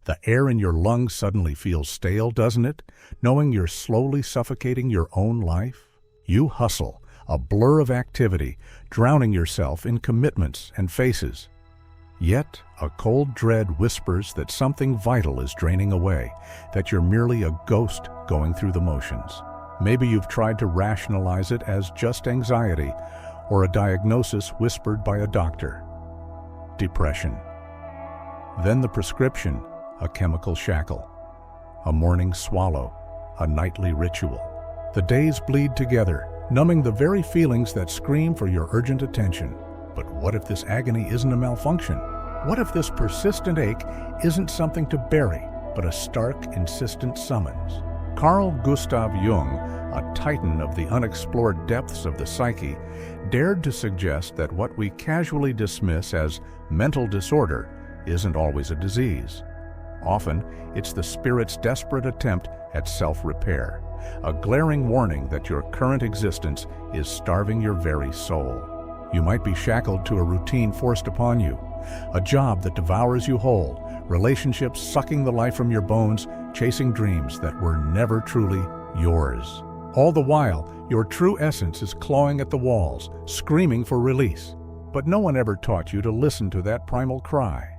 The air in your lungs suddenly feels stale, doesn't it? Knowing you're slowly suffocating your own life? You hustle, a blur of activity, drowning yourself in commitments and faces. Yet, a cold dread whispers that something vital is draining away, that you're merely a ghost going through the motions. Maybe you've tried to rationalize it as just anxiety, or a diagnosis whispered by a doctor. Depression. Then the prescription, a chemical shackle, a morning swallow, a nightly ritual. The days bleed together, numbing the very feelings that scream for your urgent attention. But what if this agony isn't a malfunction? What if this persistent ache isn't something to bury, but a stark, insistent summons? Carl Gustav Jung, a titan of the unexplored depths of the psyche, dared to suggest that what we casually dismiss as mental disorder isn't always a disease. Often, it's the spirit's desperate attempt at self-repair, a glaring warning that your current existence is starving your very soul. You might be shackled to a routine forced upon you, a job that devours you whole, relationships sucking the life from your bones, chasing dreams that were never truly yours. All the while, your true essence is clawing at the walls, screaming for release. But no one ever taught you to listen to that primal cry.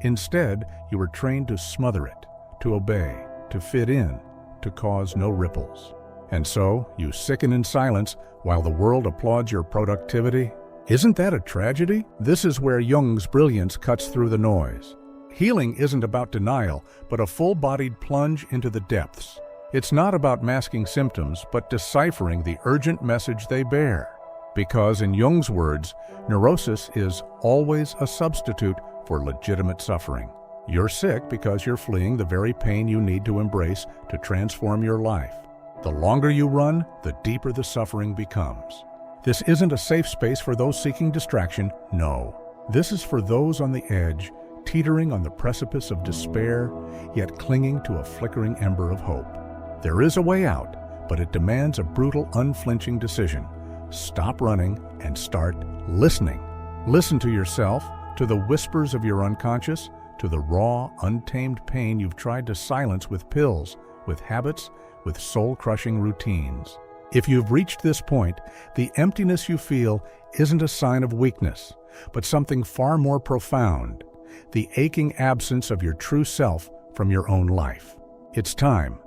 Instead, you were trained to smother it, to obey, to fit in, to cause no ripples. And so, you sicken in silence while the world applauds your productivity. Isn't that a tragedy? This is where Jung's brilliance cuts through the noise. Healing isn't about denial, but a full-bodied plunge into the depths. It's not about masking symptoms, but deciphering the urgent message they bear. Because, in Jung's words, neurosis is always a substitute for legitimate suffering. You're sick because you're fleeing the very pain you need to embrace to transform your life. The longer you run, the deeper the suffering becomes. This isn't a safe space for those seeking distraction, no. This is for those on the edge, teetering on the precipice of despair, yet clinging to a flickering ember of hope. There is a way out, but it demands a brutal, unflinching decision. Stop running and start listening. Listen to yourself, to the whispers of your unconscious, to the raw, untamed pain you've tried to silence with pills, with habits, with soul-crushing routines. If you've reached this point, the emptiness you feel isn't a sign of weakness, but something far more profound, the aching absence of your true self from your own life. It's time.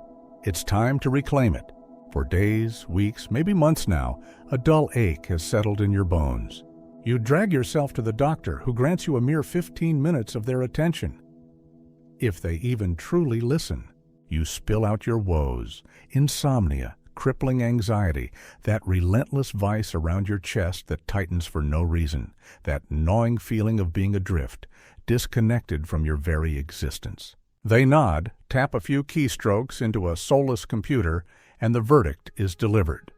It's time to reclaim it. For days, weeks, maybe months now, a dull ache has settled in your bones. You drag yourself to the doctor, who grants you a mere 15 minutes of their attention. If they even truly listen, you spill out your woes, insomnia, crippling anxiety, that relentless vice around your chest that tightens for no reason, that gnawing feeling of being adrift, disconnected from your very existence. They nod, tap a few keystrokes into a soulless computer, and the verdict is delivered.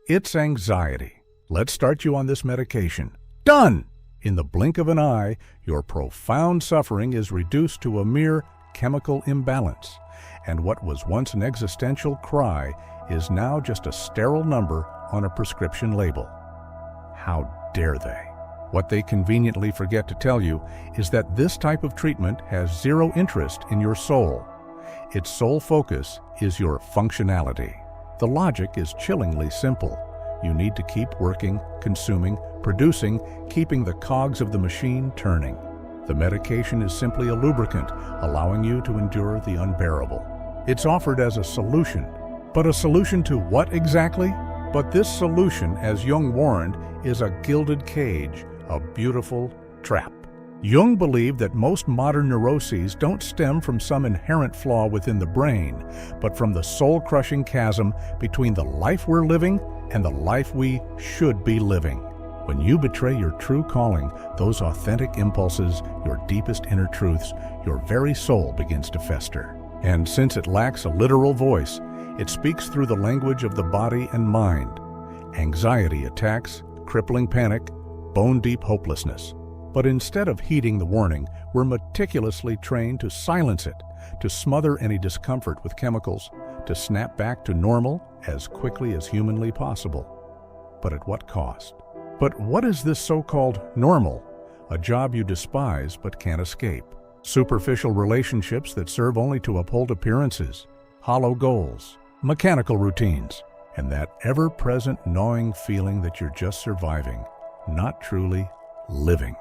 It's anxiety. Let's start you on this medication. Done! In the blink of an eye, your profound suffering is reduced to a mere chemical imbalance, and what was once an existential cry is now just a sterile number on a prescription label. How dare they? What they conveniently forget to tell you is that this type of treatment has zero interest in your soul. Its sole focus is your functionality. The logic is chillingly simple. You need to keep working, consuming, producing, keeping the cogs of the machine turning. The medication is simply a lubricant, allowing you to endure the unbearable. It's offered as a solution. But a solution to what exactly? But this solution, as Jung warned, is a gilded cage, a beautiful trap. Jung believed that most modern neuroses don't stem from some inherent flaw within the brain, but from the soul-crushing chasm between the life we're living and the life we should be living. When you betray your true calling, those authentic impulses, your deepest inner truths, your very soul begins to fester. And since it lacks a literal voice, it speaks through the language of the body and mind. Anxiety attacks, crippling panic, bone-deep hopelessness. But instead of heeding the warning, we're meticulously trained to silence it, to smother any discomfort with chemicals, to snap back to normal as quickly as humanly possible. But at what cost? But what is this so-called normal? A job you despise but can't escape. Superficial relationships that serve only to uphold appearances, hollow goals, mechanical routines, and that ever-present gnawing feeling that you're just surviving, not truly living.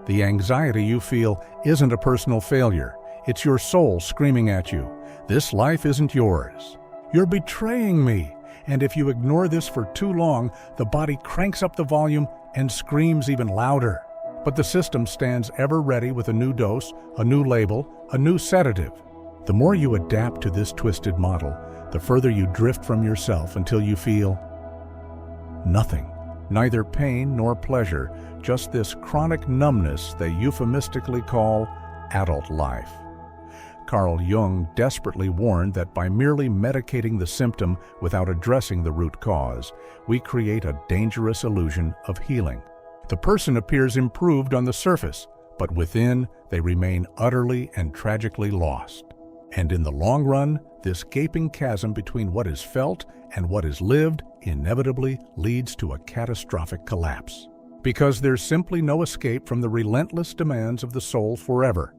The anxiety you feel isn't a personal failure. It's your soul screaming at you, "This life isn't yours. You're betraying me." And if you ignore this for too long, the body cranks up the volume and screams even louder. But the system stands ever ready with a new dose, a new label, a new sedative. The more you adapt to this twisted model, the further you drift from yourself until you feel nothing. Neither pain nor pleasure, just this chronic numbness they euphemistically call adult life. Carl Jung desperately warned that by merely medicating the symptom without addressing the root cause, we create a dangerous illusion of healing. The person appears improved on the surface, but within they remain utterly and tragically lost. And in the long run, this gaping chasm between what is felt and what is lived inevitably leads to a catastrophic collapse. Because there's simply no escape from the relentless demands of the soul forever.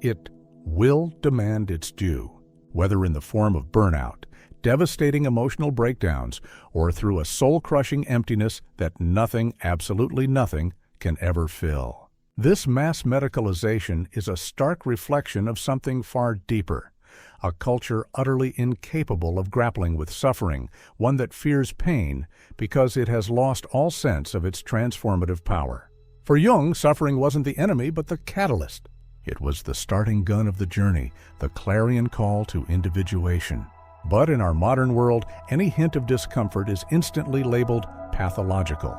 It will demand its due, whether in the form of burnout, devastating emotional breakdowns, or through a soul-crushing emptiness that nothing, absolutely nothing, can ever fill. This mass medicalization is a stark reflection of something far deeper, a culture utterly incapable of grappling with suffering, one that fears pain because it has lost all sense of its transformative power. For Jung, suffering wasn't the enemy but the catalyst. It was the starting gun of the journey, the clarion call to individuation. But in our modern world, any hint of discomfort is instantly labeled pathological.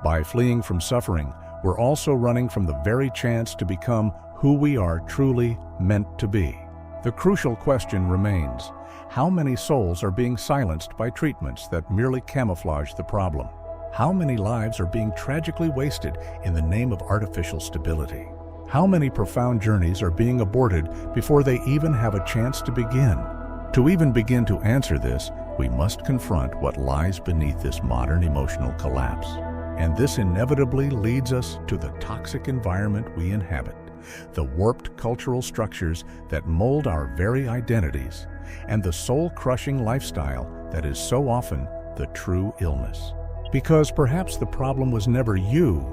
By fleeing from suffering, we're also running from the very chance to become who we are truly meant to be. The crucial question remains: how many souls are being silenced by treatments that merely camouflage the problem? How many lives are being tragically wasted in the name of artificial stability? How many profound journeys are being aborted before they even have a chance to begin? To even begin to answer this, we must confront what lies beneath this modern emotional collapse. And this inevitably leads us to the toxic environment we inhabit, the warped cultural structures that mold our very identities, and the soul-crushing lifestyle that is so often the true illness. Because perhaps the problem was never you,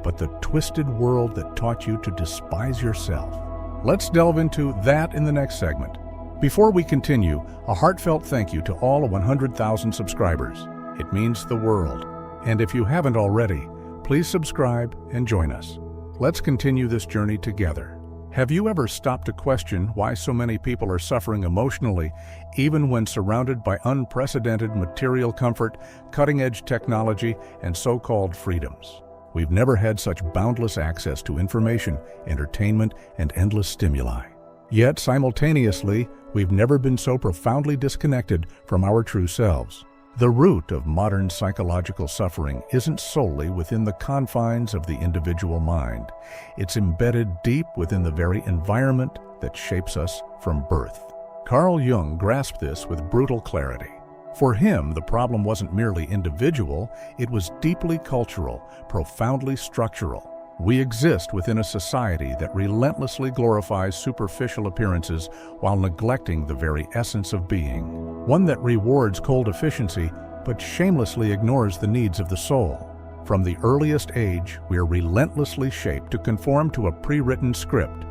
but the twisted world that taught you to despise yourself. Let's delve into that in the next segment. Before we continue, a heartfelt thank you to all 100,000 subscribers. It means the world. And if you haven't already, please subscribe and join us. Let's continue this journey together. Have you ever stopped to question why so many people are suffering emotionally, even when surrounded by unprecedented material comfort, cutting-edge technology, and so-called freedoms? We've never had such boundless access to information, entertainment, and endless stimuli. Yet, simultaneously, we've never been so profoundly disconnected from our true selves. The root of modern psychological suffering isn't solely within the confines of the individual mind. It's embedded deep within the very environment that shapes us from birth. Carl Jung grasped this with brutal clarity. For him, the problem wasn't merely individual, it was deeply cultural, profoundly structural. We exist within a society that relentlessly glorifies superficial appearances while neglecting the very essence of being. One that rewards cold efficiency, but shamelessly ignores the needs of the soul. From the earliest age, we are relentlessly shaped to conform to a pre-written script.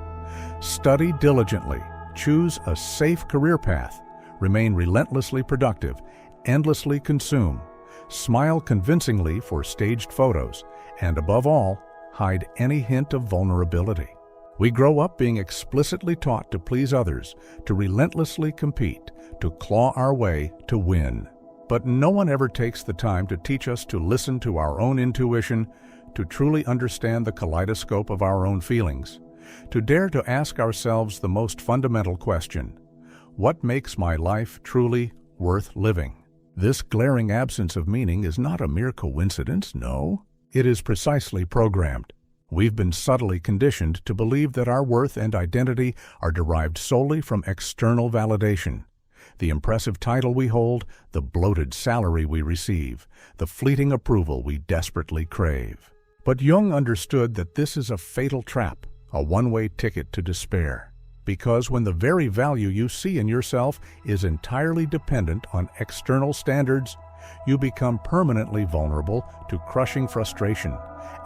Study diligently, choose a safe career path, remain relentlessly productive, endlessly consume, smile convincingly for staged photos, and above all, hide any hint of vulnerability. We grow up being explicitly taught to please others, to relentlessly compete, to claw our way to win. But no one ever takes the time to teach us to listen to our own intuition, to truly understand the kaleidoscope of our own feelings, to dare to ask ourselves the most fundamental question: what makes my life truly worth living? This glaring absence of meaning is not a mere coincidence, no. It is precisely programmed. We've been subtly conditioned to believe that our worth and identity are derived solely from external validation. The impressive title we hold, the bloated salary we receive, the fleeting approval we desperately crave. But Jung understood that this is a fatal trap, a one-way ticket to despair. Because when the very value you see in yourself is entirely dependent on external standards, you become permanently vulnerable to crushing frustration,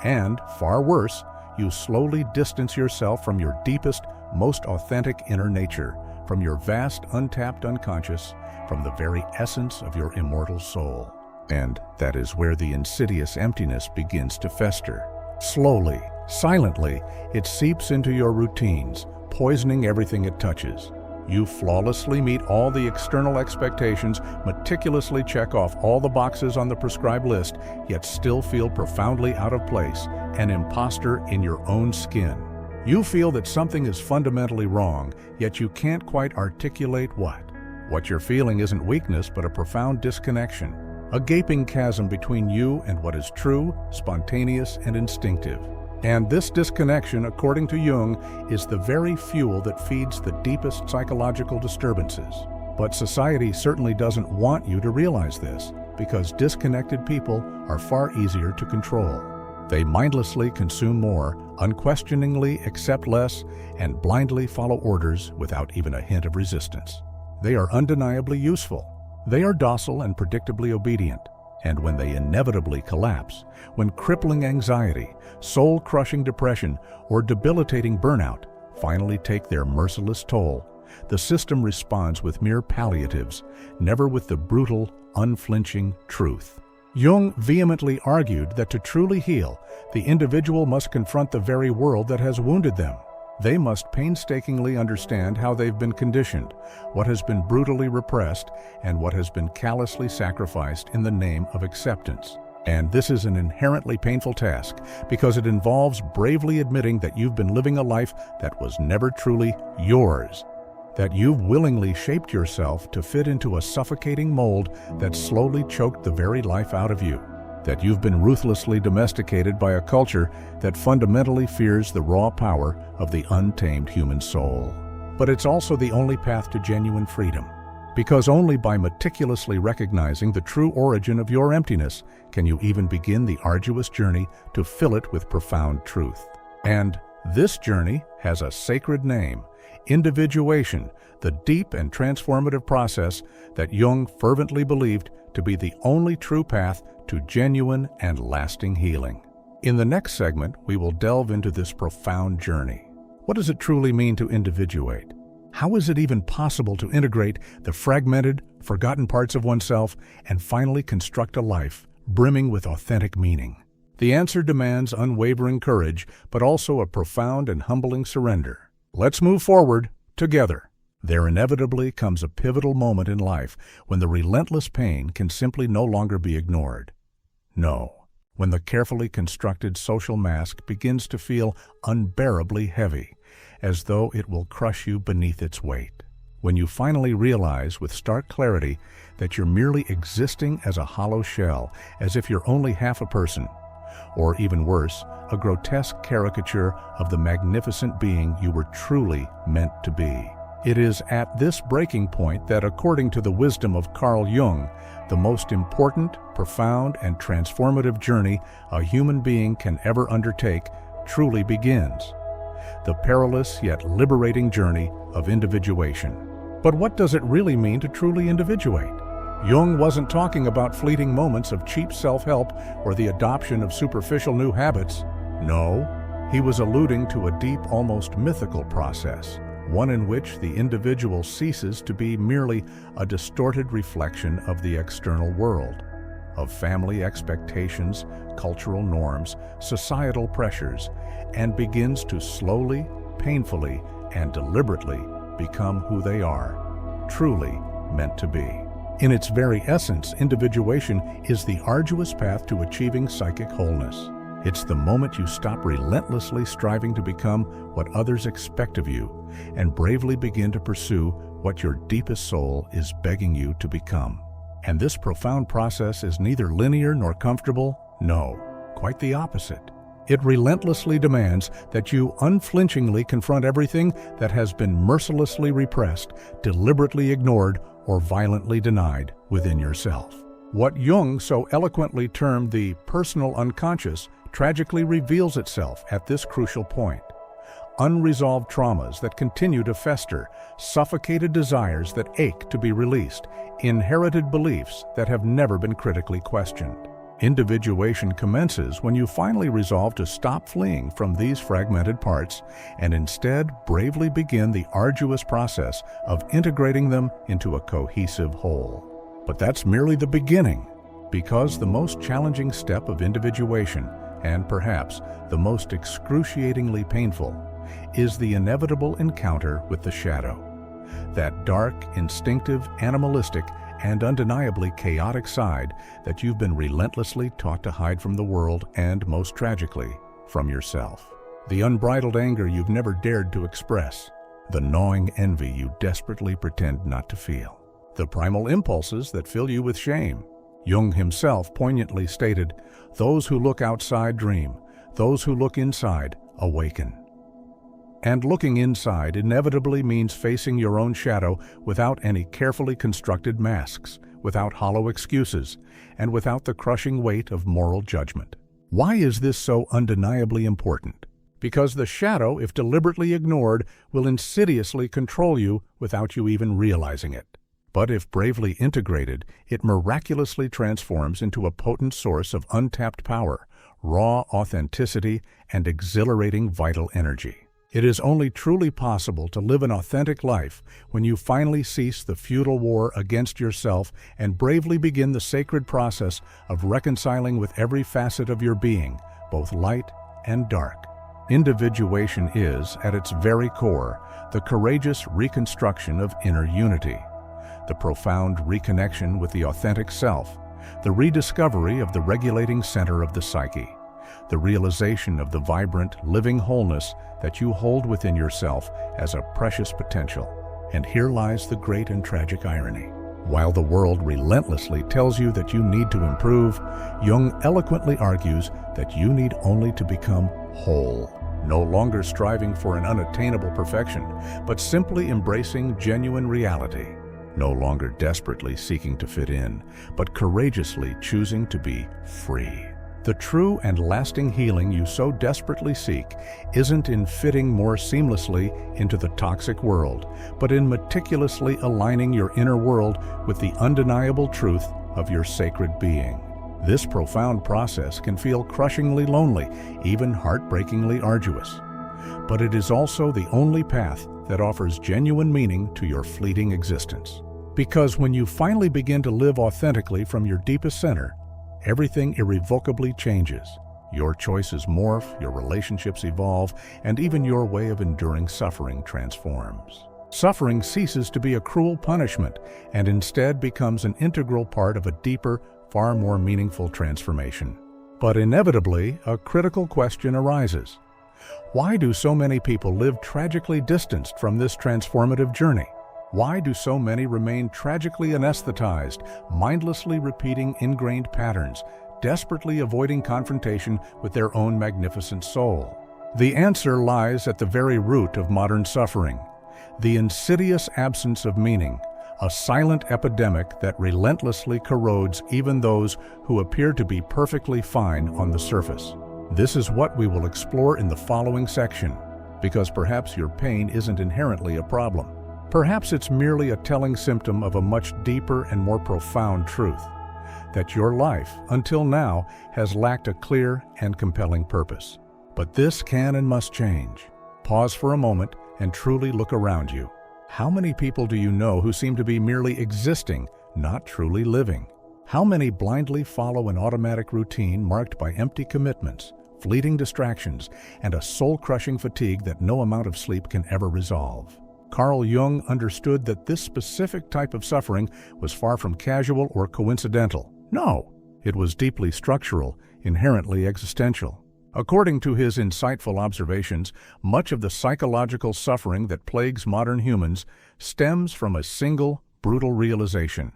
and, far worse, you slowly distance yourself from your deepest, most authentic inner nature, from your vast, untapped unconscious, from the very essence of your immortal soul. And that is where the insidious emptiness begins to fester. Slowly, silently, it seeps into your routines, poisoning everything it touches. You flawlessly meet all the external expectations, meticulously check off all the boxes on the prescribed list, yet still feel profoundly out of place, an imposter in your own skin. You feel that something is fundamentally wrong, yet you can't quite articulate what. What you're feeling isn't weakness, but a profound disconnection, a gaping chasm between you and what is true, spontaneous, and instinctive. And this disconnection, according to Jung, is the very fuel that feeds the deepest psychological disturbances. But society certainly doesn't want you to realize this, because disconnected people are far easier to control. They mindlessly consume more, unquestioningly accept less, and blindly follow orders without even a hint of resistance. They are undeniably useful. They are docile and predictably obedient. And when they inevitably collapse, when crippling anxiety, soul-crushing depression, or debilitating burnout finally take their merciless toll, the system responds with mere palliatives, never with the brutal, unflinching truth. Jung vehemently argued that to truly heal, the individual must confront the very world that has wounded them. They must painstakingly understand how they've been conditioned, what has been brutally repressed, and what has been callously sacrificed in the name of acceptance. And this is an inherently painful task, because it involves bravely admitting that you've been living a life that was never truly yours, that you've willingly shaped yourself to fit into a suffocating mold that slowly choked the very life out of you, that you've been ruthlessly domesticated by a culture that fundamentally fears the raw power of the untamed human soul. But it's also the only path to genuine freedom, because only by meticulously recognizing the true origin of your emptiness can you even begin the arduous journey to fill it with profound truth. And this journey has a sacred name: individuation, the deep and transformative process that Jung fervently believed to be the only true path to genuine and lasting healing. In the next segment, we will delve into this profound journey. What does it truly mean to individuate? How is it even possible to integrate the fragmented, forgotten parts of oneself and finally construct a life brimming with authentic meaning? The answer demands unwavering courage, but also a profound and humbling surrender. Let's move forward together. There inevitably comes a pivotal moment in life when the relentless pain can simply no longer be ignored. No, when the carefully constructed social mask begins to feel unbearably heavy, as though it will crush you beneath its weight. When you finally realize with stark clarity that you're merely existing as a hollow shell, as if you're only half a person, or even worse, a grotesque caricature of the magnificent being you were truly meant to be. It is at this breaking point that, according to the wisdom of Carl Jung, the most important, profound, and transformative journey a human being can ever undertake truly begins. The perilous yet liberating journey of individuation. But what does it really mean to truly individuate? Jung wasn't talking about fleeting moments of cheap self-help or the adoption of superficial new habits. No, he was alluding to a deep, almost mythical process, one in which the individual ceases to be merely a distorted reflection of the external world, of family expectations, cultural norms, societal pressures, and begins to slowly, painfully, and deliberately become who they are, truly meant to be. In its very essence, individuation is the arduous path to achieving psychic wholeness. It's the moment you stop relentlessly striving to become what others expect of you and bravely begin to pursue what your deepest soul is begging you to become. And this profound process is neither linear nor comfortable. No, quite the opposite. It relentlessly demands that you unflinchingly confront everything that has been mercilessly repressed, deliberately ignored, or violently denied within yourself. What Jung so eloquently termed the personal unconscious tragically reveals itself at this crucial point. unresolved traumas that continue to fester, suffocated desires that ache to be released, inherited beliefs that have never been critically questioned. Individuation commences when you finally resolve to stop fleeing from these fragmented parts and instead bravely begin the arduous process of integrating them into a cohesive whole. But that's merely the beginning, because the most challenging step of individuation, and perhaps the most excruciatingly painful, is the inevitable encounter with the shadow. That dark, instinctive, animalistic, and undeniably chaotic side that you've been relentlessly taught to hide from the world and, most tragically, from yourself. The unbridled anger you've never dared to express. The gnawing envy you desperately pretend not to feel. The primal impulses that fill you with shame. Jung himself poignantly stated, "Those who look outside dream, those who look inside awaken." And looking inside inevitably means facing your own shadow without any carefully constructed masks, without hollow excuses, and without the crushing weight of moral judgment. Why is this so undeniably important? Because the shadow, if deliberately ignored, will insidiously control you without you even realizing it. But if bravely integrated, it miraculously transforms into a potent source of untapped power, raw authenticity, and exhilarating vital energy. It is only truly possible to live an authentic life when you finally cease the futile war against yourself and bravely begin the sacred process of reconciling with every facet of your being, both light and dark. Individuation is, at its very core, the courageous reconstruction of inner unity, the profound reconnection with the authentic self, the rediscovery of the regulating center of the psyche, the realization of the vibrant, living wholeness that you hold within yourself as a precious potential. And here lies the great and tragic irony. While the world relentlessly tells you that you need to improve, Jung eloquently argues that you need only to become whole, no longer striving for an unattainable perfection, but simply embracing genuine reality, no longer desperately seeking to fit in, but courageously choosing to be free. The true and lasting healing you so desperately seek isn't in fitting more seamlessly into the toxic world, but in meticulously aligning your inner world with the undeniable truth of your sacred being. This profound process can feel crushingly lonely, even heartbreakingly arduous. But it is also the only path that offers genuine meaning to your fleeting existence. Because when you finally begin to live authentically from your deepest center, everything irrevocably changes. Your choices morph, your relationships evolve, and even your way of enduring suffering transforms. Suffering ceases to be a cruel punishment and instead becomes an integral part of a deeper, far more meaningful transformation. But inevitably, a critical question arises. Why do so many people live tragically distanced from this transformative journey? Why do so many remain tragically anesthetized, mindlessly repeating ingrained patterns, desperately avoiding confrontation with their own magnificent soul? The answer lies at the very root of modern suffering, the insidious absence of meaning, a silent epidemic that relentlessly corrodes even those who appear to be perfectly fine on the surface. This is what we will explore in the following section, because perhaps your pain isn't inherently a problem. Perhaps it's merely a telling symptom of a much deeper and more profound truth, that your life, until now, has lacked a clear and compelling purpose. But this can and must change. Pause for a moment and truly look around you. How many people do you know who seem to be merely existing, not truly living? How many blindly follow an automatic routine marked by empty commitments, fleeting distractions, and a soul-crushing fatigue that no amount of sleep can ever resolve? Carl Jung understood that this specific type of suffering was far from casual or coincidental. No, it was deeply structural, inherently existential. According to his insightful observations, much of the psychological suffering that plagues modern humans stems from a single, brutal realization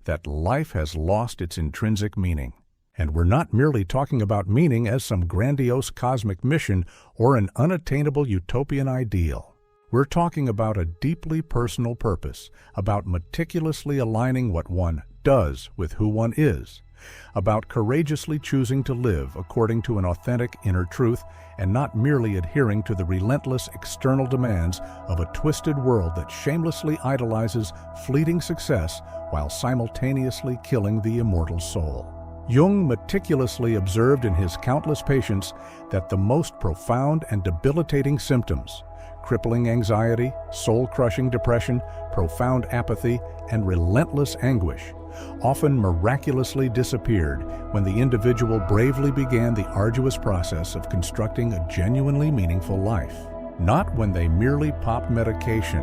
that life has lost its intrinsic meaning. And we're not merely talking about meaning as some grandiose cosmic mission or an unattainable utopian ideal. We're talking about a deeply personal purpose, about meticulously aligning what one does with who one is, about courageously choosing to live according to an authentic inner truth and not merely adhering to the relentless external demands of a twisted world that shamelessly idolizes fleeting success while simultaneously killing the immortal soul. Jung meticulously observed in his countless patients that the most profound and debilitating symptoms, crippling anxiety, soul-crushing depression, profound apathy, and relentless anguish, often miraculously disappeared when the individual bravely began the arduous process of constructing a genuinely meaningful life. Not when they merely popped medication,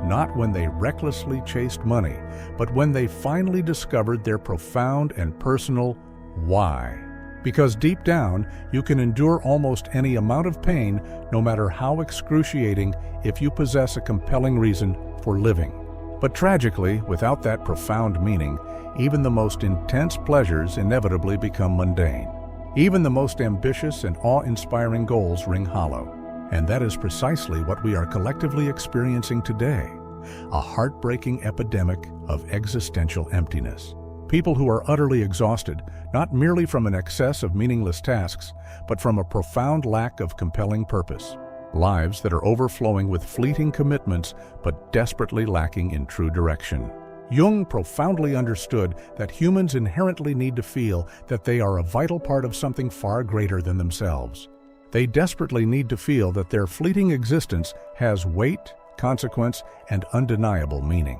not when they recklessly chased money, but when they finally discovered their profound and personal why. Because deep down, you can endure almost any amount of pain, no matter how excruciating, if you possess a compelling reason for living. But tragically, without that profound meaning, even the most intense pleasures inevitably become mundane. Even the most ambitious and awe-inspiring goals ring hollow. And that is precisely what we are collectively experiencing today, a heartbreaking epidemic of existential emptiness. People who are utterly exhausted, not merely from an excess of meaningless tasks, but from a profound lack of compelling purpose. Lives that are overflowing with fleeting commitments, but desperately lacking in true direction. Jung profoundly understood that humans inherently need to feel that they are a vital part of something far greater than themselves. They desperately need to feel that their fleeting existence has weight, consequence, and undeniable meaning.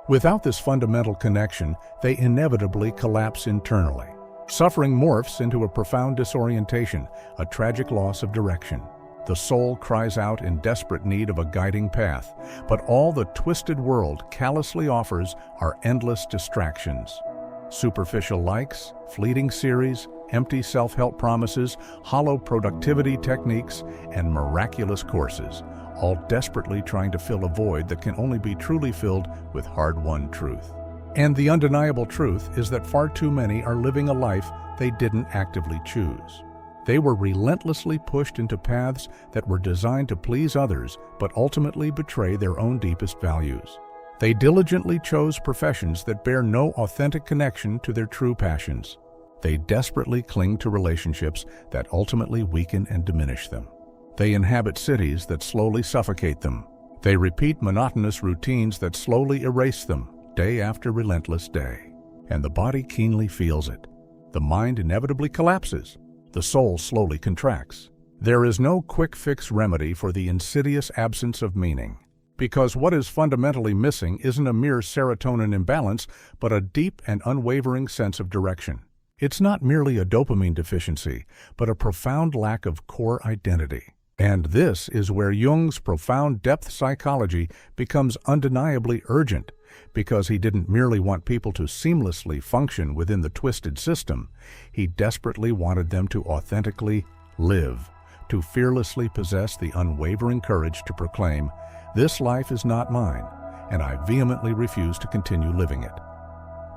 Without this fundamental connection, they inevitably collapse internally. Suffering morphs into a profound disorientation, a tragic loss of direction. The soul cries out in desperate need of a guiding path, but all the twisted world callously offers are endless distractions. Superficial likes, fleeting series, empty self-help promises, hollow productivity techniques, and miraculous courses, all desperately trying to fill a void that can only be truly filled with hard-won truth. And the undeniable truth is that far too many are living a life they didn't actively choose. They were relentlessly pushed into paths that were designed to please others, but ultimately betray their own deepest values. They diligently chose professions that bear no authentic connection to their true passions. They desperately cling to relationships that ultimately weaken and diminish them. They inhabit cities that slowly suffocate them. They repeat monotonous routines that slowly erase them, day after relentless day. And the body keenly feels it. The mind inevitably collapses. The soul slowly contracts. There is no quick-fix remedy for the insidious absence of meaning. Because what is fundamentally missing isn't a mere serotonin imbalance, but a deep and unwavering sense of direction. It's not merely a dopamine deficiency, but a profound lack of core identity. And this is where Jung's profound depth psychology becomes undeniably urgent, because he didn't merely want people to seamlessly function within the twisted system. He desperately wanted them to authentically live, to fearlessly possess the unwavering courage to proclaim, "This life is not mine, and I vehemently refuse to continue living it."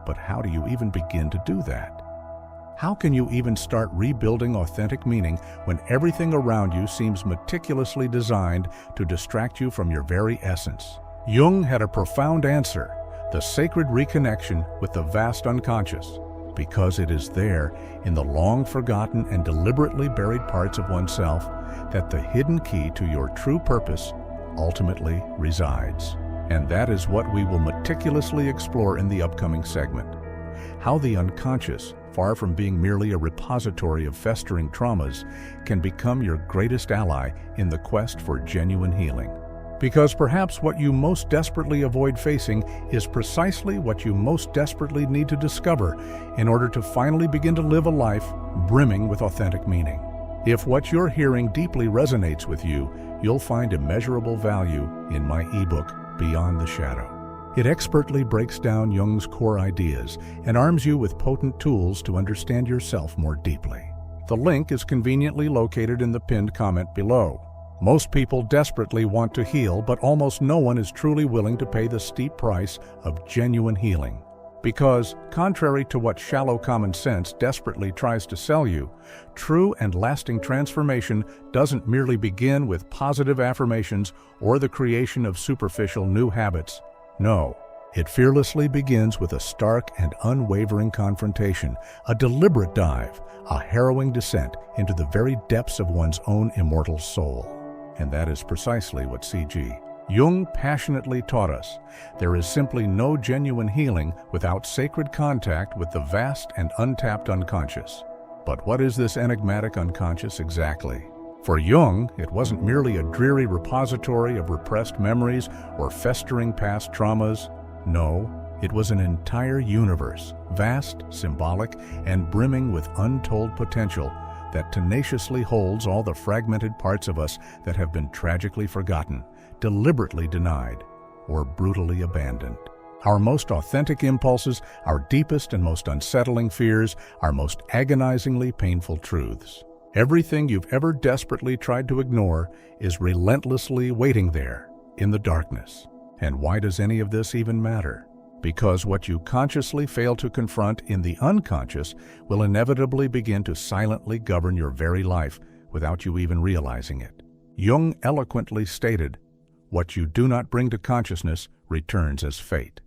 But how do you even begin to do that? How can you even start rebuilding authentic meaning when everything around you seems meticulously designed to distract you from your very essence? Jung had a profound answer: the sacred reconnection with the vast unconscious, because it is there, in the long-forgotten and deliberately buried parts of oneself, that the hidden key to your true purpose ultimately resides. And that is what we will meticulously explore in the upcoming segment. How the unconscious, far from being merely a repository of festering traumas, can become your greatest ally in the quest for genuine healing. Because perhaps what you most desperately avoid facing is precisely what you most desperately need to discover in order to finally begin to live a life brimming with authentic meaning. If what you're hearing deeply resonates with you, you'll find immeasurable value in my ebook, Beyond the Shadow. It expertly breaks down Jung's core ideas and arms you with potent tools to understand yourself more deeply. The link is conveniently located in the pinned comment below. Most people desperately want to heal, but almost no one is truly willing to pay the steep price of genuine healing. Because, contrary to what shallow common sense desperately tries to sell you, true and lasting transformation doesn't merely begin with positive affirmations or the creation of superficial new habits. No, It fearlessly begins with a stark and unwavering confrontation, a deliberate dive, a harrowing descent into the very depths of one's own immortal soul. And that is precisely what C.G. Jung passionately taught us. There is simply no genuine healing without sacred contact with the vast and untapped unconscious. But what is this enigmatic unconscious exactly? For Jung, it wasn't merely a dreary repository of repressed memories or festering past traumas. No, it was an entire universe, vast, symbolic, and brimming with untold potential that tenaciously holds all the fragmented parts of us that have been tragically forgotten, deliberately denied, or brutally abandoned. Our most authentic impulses, our deepest and most unsettling fears, our most agonizingly painful truths. Everything you've ever desperately tried to ignore is relentlessly waiting there, in the darkness. And why does any of this even matter? Because what you consciously fail to confront in the unconscious will inevitably begin to silently govern your very life without you even realizing it. Jung eloquently stated, "What you do not bring to consciousness returns as fate."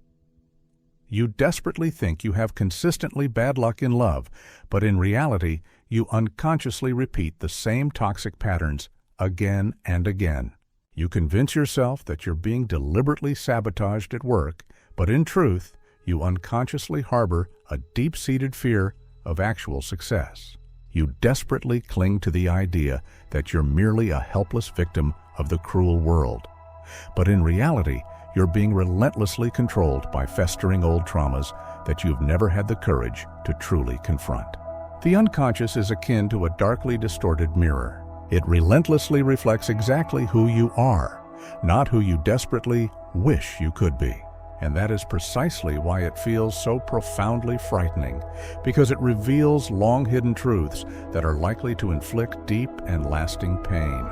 You desperately think you have consistently bad luck in love, but in reality, you unconsciously repeat the same toxic patterns again and again. You convince yourself that you're being deliberately sabotaged at work, but in truth, you unconsciously harbor a deep-seated fear of actual success. You desperately cling to the idea that you're merely a helpless victim of the cruel world. But in reality, you're being relentlessly controlled by festering old traumas that you've never had the courage to truly confront. The unconscious is akin to a darkly distorted mirror. It relentlessly reflects exactly who you are, not who you desperately wish you could be. And that is precisely why it feels so profoundly frightening, because it reveals long-hidden truths that are likely to inflict deep and lasting pain.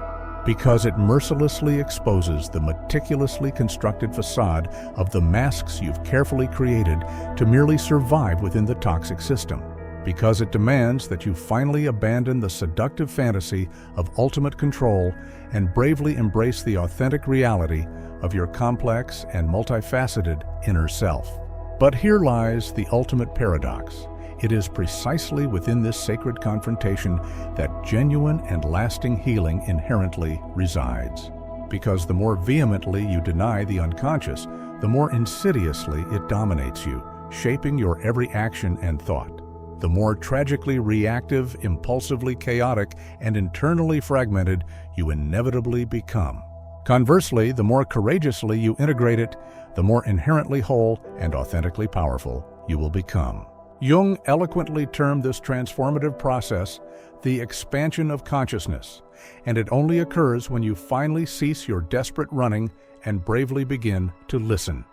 Because it mercilessly exposes the meticulously constructed facade of the masks you've carefully created to merely survive within the toxic system. Because it demands that you finally abandon the seductive fantasy of ultimate control and bravely embrace the authentic reality of your complex and multifaceted inner self. But here lies the ultimate paradox. It is precisely within this sacred confrontation that genuine and lasting healing inherently resides. Because the more vehemently you deny the unconscious, the more insidiously it dominates you, shaping your every action and thought. The more tragically reactive, impulsively chaotic, and internally fragmented you inevitably become. Conversely, the more courageously you integrate it, the more inherently whole and authentically powerful you will become. Jung eloquently termed this transformative process the expansion of consciousness, and it only occurs when you finally cease your desperate running and bravely begin to listen.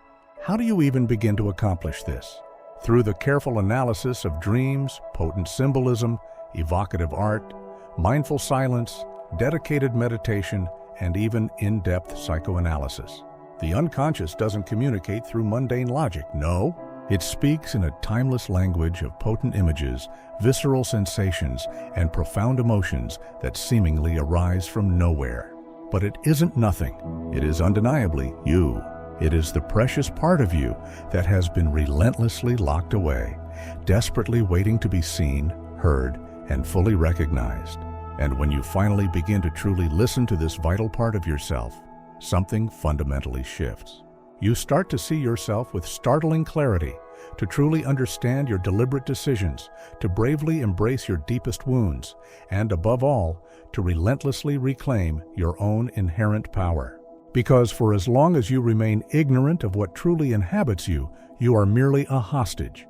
How do you even begin to accomplish this? Through the careful analysis of dreams, potent symbolism, evocative art, mindful silence, dedicated meditation, and even in-depth psychoanalysis. The unconscious doesn't communicate through mundane logic, no. It speaks in a timeless language of potent images, visceral sensations, and profound emotions that seemingly arise from nowhere. But it isn't nothing. It is undeniably you. It is the precious part of you that has been relentlessly locked away, desperately waiting to be seen, heard, and fully recognized. And when you finally begin to truly listen to this vital part of yourself, something fundamentally shifts. You start to see yourself with startling clarity, to truly understand your deliberate decisions, to bravely embrace your deepest wounds, and above all, to relentlessly reclaim your own inherent power. Because for as long as you remain ignorant of what truly inhabits you, you are merely a hostage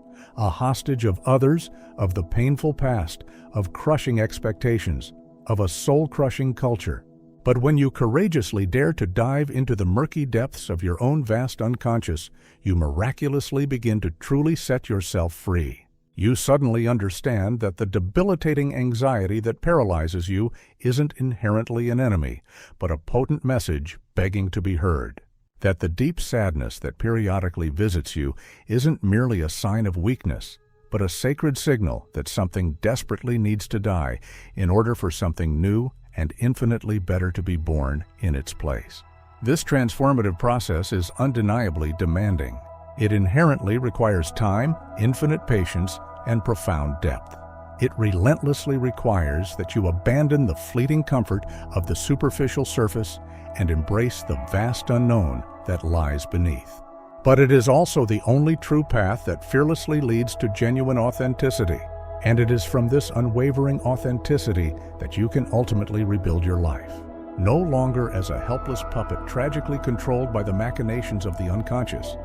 of others, of the painful past, of crushing expectations, of a soul-crushing culture. But when you courageously dare to dive into the murky depths of your own vast unconscious, you miraculously begin to truly set yourself free. You suddenly understand that the debilitating anxiety that paralyzes you isn't inherently an enemy, but a potent message begging to be heard. That the deep sadness that periodically visits you isn't merely a sign of weakness, but a sacred signal that something desperately needs to die in order for something new and infinitely better to be born in its place. This transformative process is undeniably demanding. It inherently requires time, infinite patience, and profound depth. It relentlessly requires that you abandon the fleeting comfort of the superficial surface and embrace the vast unknown that lies beneath. But it is also the only true path that fearlessly leads to genuine authenticity. And it is from this unwavering authenticity that you can ultimately rebuild your life. No longer as a helpless puppet tragically controlled by the machinations of the unconscious,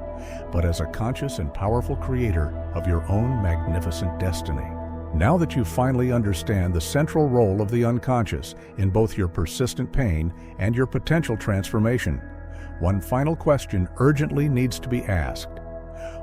but as a conscious and powerful creator of your own magnificent destiny. Now that you finally understand the central role of the unconscious in both your persistent pain and your potential transformation, one final question urgently needs to be asked.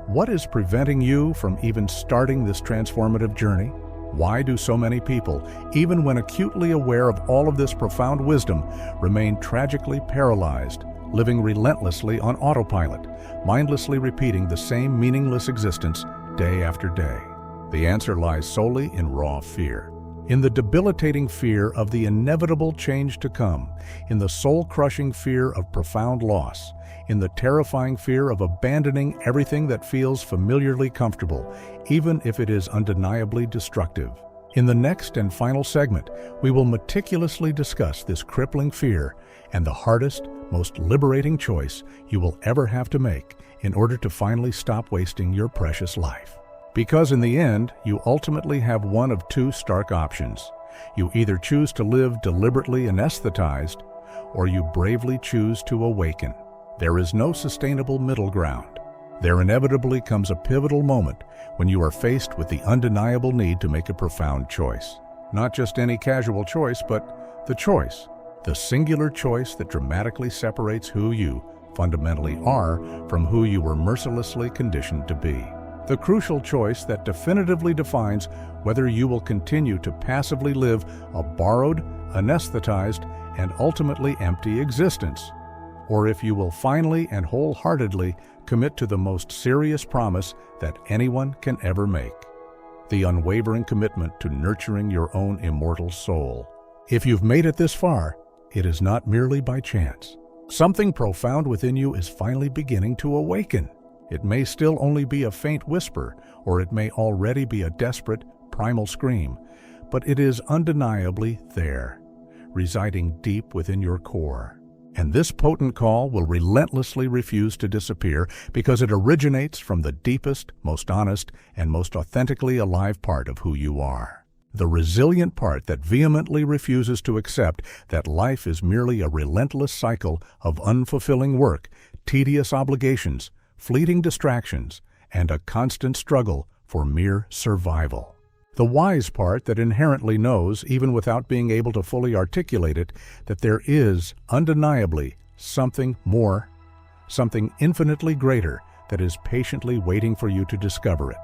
What is preventing you from even starting this transformative journey? Why do so many people, even when acutely aware of all of this profound wisdom, remain tragically paralyzed, living relentlessly on autopilot, mindlessly repeating the same meaningless existence day after day? The answer lies solely in raw fear. In the debilitating fear of the inevitable change to come, in the soul-crushing fear of profound loss, in the terrifying fear of abandoning everything that feels familiarly comfortable, even if it is undeniably destructive. In the next and final segment, we will meticulously discuss this crippling fear and the hardest, most liberating choice you will ever have to make in order to finally stop wasting your precious life. Because in the end, you ultimately have one of two stark options. You either choose to live deliberately anesthetized, or you bravely choose to awaken. There is no sustainable middle ground. There inevitably comes a pivotal moment when you are faced with the undeniable need to make a profound choice. Not just any casual choice, but the choice. The singular choice that dramatically separates who you fundamentally are from who you were mercilessly conditioned to be. The crucial choice that definitively defines whether you will continue to passively live a borrowed, anesthetized, and ultimately empty existence, or if you will finally and wholeheartedly commit to the most serious promise that anyone can ever make: the unwavering commitment to nurturing your own immortal soul. If you've made it this far, it is not merely by chance. Something profound within you is finally beginning to awaken. It may still only be a faint whisper, or it may already be a desperate, primal scream, but it is undeniably there, residing deep within your core. And this potent call will relentlessly refuse to disappear because it originates from the deepest, most honest, and most authentically alive part of who you are. The resilient part that vehemently refuses to accept that life is merely a relentless cycle of unfulfilling work, tedious obligations, fleeting distractions, and a constant struggle for mere survival. The wise part that inherently knows, even without being able to fully articulate it, that there is undeniably something more, something infinitely greater that is patiently waiting for you to discover it.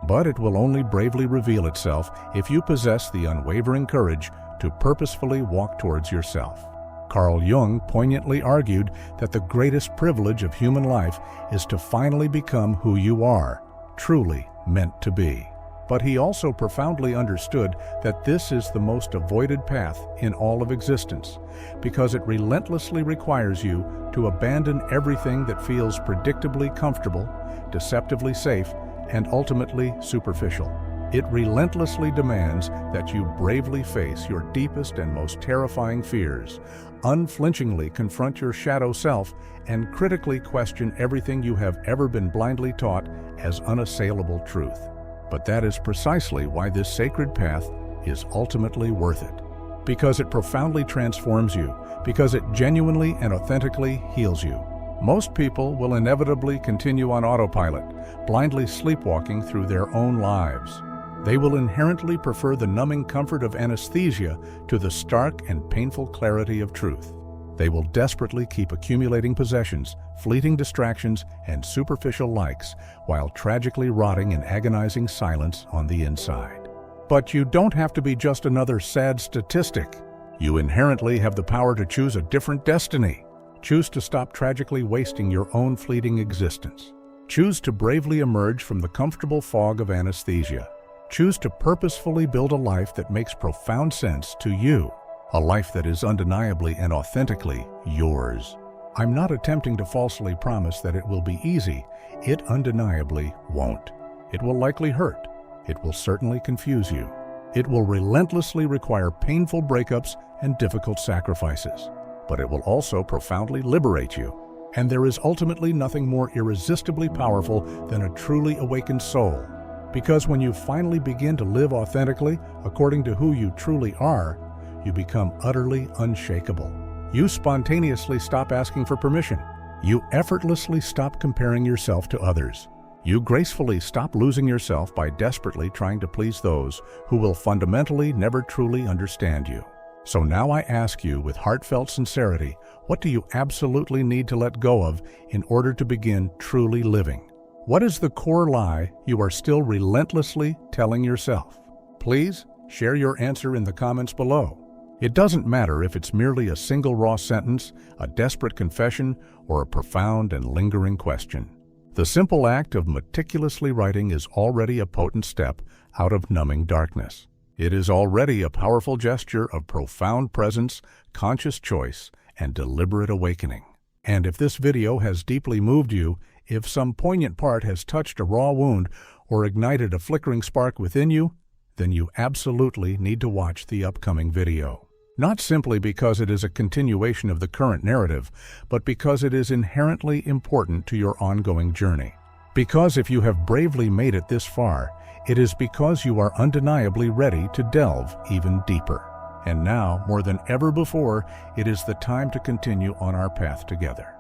But it will only bravely reveal itself if you possess the unwavering courage to purposefully walk towards yourself. Carl Jung poignantly argued that the greatest privilege of human life is to finally become who you are, truly meant to be. But he also profoundly understood that this is the most avoided path in all of existence, because it relentlessly requires you to abandon everything that feels predictably comfortable, deceptively safe, and ultimately superficial. It relentlessly demands that you bravely face your deepest and most terrifying fears, unflinchingly confront your shadow self, and critically question everything you have ever been blindly taught as unassailable truth. But that is precisely why this sacred path is ultimately worth it. Because it profoundly transforms you, because it genuinely and authentically heals you. Most people will inevitably continue on autopilot, blindly sleepwalking through their own lives. They will inherently prefer the numbing comfort of anesthesia to the stark and painful clarity of truth. They will desperately keep accumulating possessions, fleeting distractions, and superficial likes, while tragically rotting in agonizing silence on the inside. But you don't have to be just another sad statistic. You inherently have the power to choose a different destiny. Choose to stop tragically wasting your own fleeting existence. Choose to bravely emerge from the comfortable fog of anesthesia. Choose to purposefully build a life that makes profound sense to you, a life that is undeniably and authentically yours. I'm not attempting to falsely promise that it will be easy. It undeniably won't. It will likely hurt. It will certainly confuse you. It will relentlessly require painful breakups and difficult sacrifices. But it will also profoundly liberate you. And there is ultimately nothing more irresistibly powerful than a truly awakened soul. Because when you finally begin to live authentically, according to who you truly are, you become utterly unshakable. You spontaneously stop asking for permission. You effortlessly stop comparing yourself to others. You gracefully stop losing yourself by desperately trying to please those who will fundamentally never truly understand you. So now I ask you with heartfelt sincerity, what do you absolutely need to let go of in order to begin truly living? What is the core lie you are still relentlessly telling yourself? Please share your answer in the comments below. It doesn't matter if it's merely a single raw sentence, a desperate confession, or a profound and lingering question. The simple act of meticulously writing is already a potent step out of numbing darkness. It is already a powerful gesture of profound presence, conscious choice, and deliberate awakening. And if this video has deeply moved you, if some poignant part has touched a raw wound or ignited a flickering spark within you, then you absolutely need to watch the upcoming video. Not simply because it is a continuation of the current narrative, but because it is inherently important to your ongoing journey. Because if you have bravely made it this far, it is because you are undeniably ready to delve even deeper. And now, more than ever before, it is the time to continue on our path together.